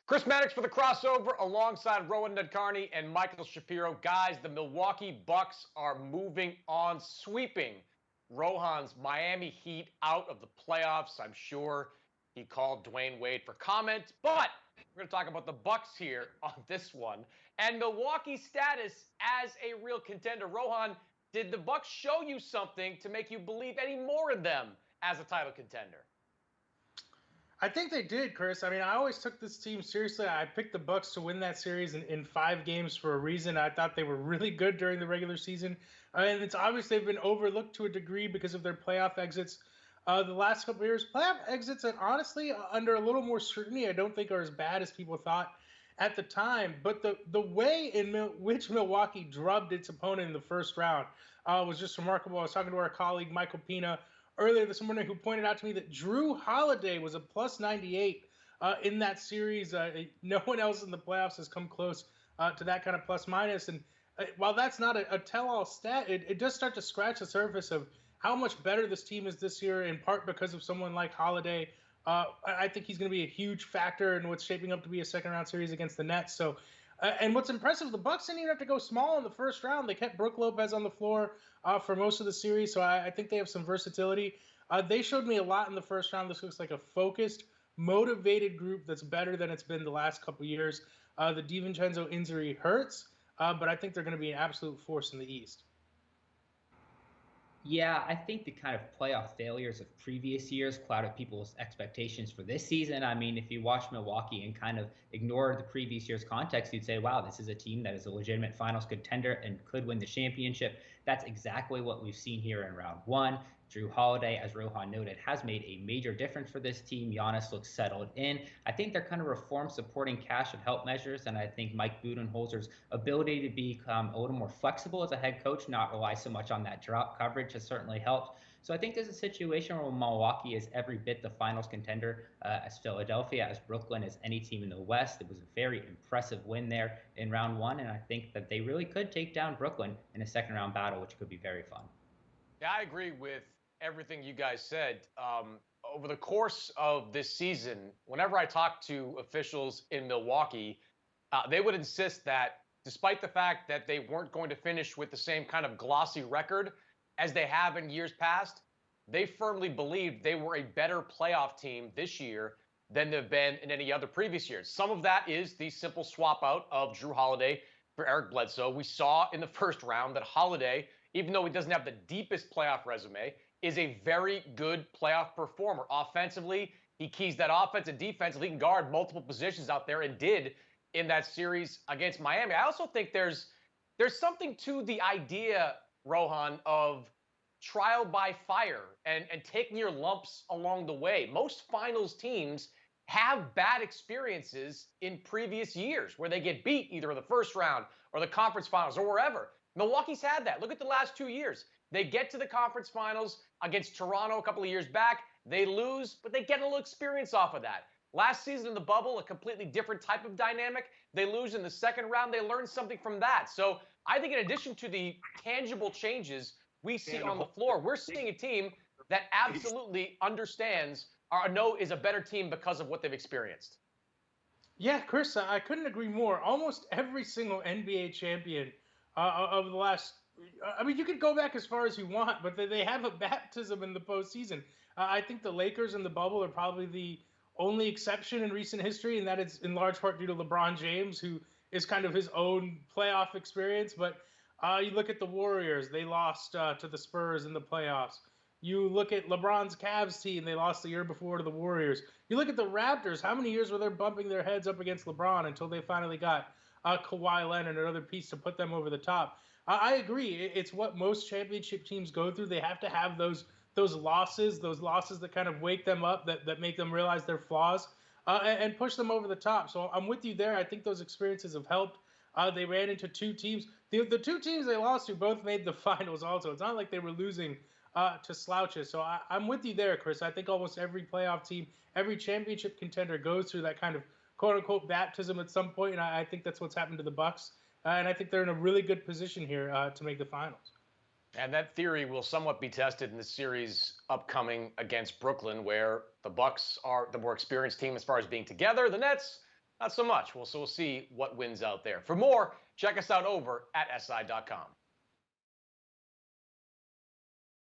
Chris Mannix for the crossover alongside Rowan Nadkarni and Michael Shapiro. Guys, the Milwaukee Bucks are moving on, sweeping Rohan's Miami Heat out of the playoffs. I'm sure he called Dwayne Wade for comment, but we're going to talk about the Bucks here on this one and Milwaukee's status as a real contender. Rohan, did the Bucks show you something to make you believe any more in them as a title contender? I think they did, Chris. I mean, I always took this team seriously. I picked the Bucks to win that series in 5 games for a reason. I thought they were really good during the regular season, and it's obvious they've been overlooked to a degree because of their playoff exits. The last couple of years, playoff exits, and honestly, under a little more scrutiny, I don't think are as bad as people thought at the time. But the way in which Milwaukee drubbed its opponent in the first round was just remarkable. I was talking to our colleague Michael Pina earlier this morning, who pointed out to me that Drew Holiday was a plus 98 in that series. No one else in the playoffs has come close to that kind of plus minus. And while that's not a tell-all stat, it does start to scratch the surface of how much better this team is this year, in part because of someone like Holiday. I think he's going to be a huge factor in what's shaping up to be a second-round series against the Nets. So, and what's impressive, the Bucks didn't even have to go small in the first round. They kept Brook Lopez on the floor for most of the series, so I think they have some versatility. They showed me a lot in the first round. This looks like a focused, motivated group that's better than it's been the last couple years. The DiVincenzo injury hurts, but I think they're going to be an absolute force in the East. Yeah, I think the kind of playoff failures of previous years clouded people's expectations for this season. I mean, if you watch Milwaukee and kind of ignore the previous year's context, you'd say, wow, this is a team that is a legitimate finals contender and could win the championship. That's exactly what we've seen here in round one. Drew Holiday, as Rohan noted, has made a major difference for this team. Giannis looks settled in. I think they're kind of reformed supporting cash and help measures, and I think Mike Budenholzer's ability to become a little more flexible as a head coach, not rely so much on that drop coverage, has certainly helped. So I think there's a situation where Milwaukee is every bit the finals contender as Philadelphia, as Brooklyn, as any team in the West. It was a very impressive win there in round one, and I think that they really could take down Brooklyn in a second round battle, which could be very fun. Yeah, I agree with everything you guys said. Over the course of this season, whenever I talk to officials in Milwaukee, they would insist that despite the fact that they weren't going to finish with the same kind of glossy record as they have in years past, they firmly believed they were a better playoff team this year than they've been in any other previous years. Some of that is the simple swap out of Drew Holiday for Eric Bledsoe. We saw in the first round that Holiday, even though he doesn't have the deepest playoff resume, is a very good playoff performer. Offensively, he keys that offense, and defensively, he can guard multiple positions out there and did in that series against Miami. I also think there's something to the idea, Rohan, of trial by fire and taking your lumps along the way. Most finals teams have bad experiences in previous years where they get beat either in the first round or the conference finals or wherever. Milwaukee's had that. Look at the last 2 years. They get to the conference finals against Toronto a couple of years back. They lose, but they get a little experience off of that. Last season in the bubble, a completely different type of dynamic. They lose in the second round. They learn something from that. So I think in addition to the tangible changes we see on the floor, we're seeing a team that absolutely understands or know is a better team because of what they've experienced. Yeah, Chris, I couldn't agree more. Almost every single NBA champion of the last, I mean, you could go back as far as you want, but they have a baptism in the postseason. I think the Lakers in the bubble are probably the only exception in recent history, and that is in large part due to LeBron James, who is kind of his own playoff experience. But you look at the Warriors, they lost to the Spurs in the playoffs. You look at LeBron's Cavs team, they lost the year before to the Warriors. You look at the Raptors, how many years were they bumping their heads up against LeBron until they finally got Kawhi Leonard, another piece to put them over the top? I agree. It's what most championship teams go through. They have to have those losses that kind of wake them up, that make them realize their flaws, and push them over the top. So I'm with you there. I think those experiences have helped. They ran into two teams. The two teams they lost to both made the finals also. It's not like they were losing to slouches. So I'm with you there, Chris. I think almost every playoff team, every championship contender goes through that kind of quote-unquote baptism at some point, and I think that's what's happened to the Bucks. And I think they're in a really good position here to make the finals. And that theory will somewhat be tested in the series upcoming against Brooklyn, where the Bucks are the more experienced team as far as being together. The Nets, Not so much. So we'll see what wins out there. For more, check us out over at SI.com.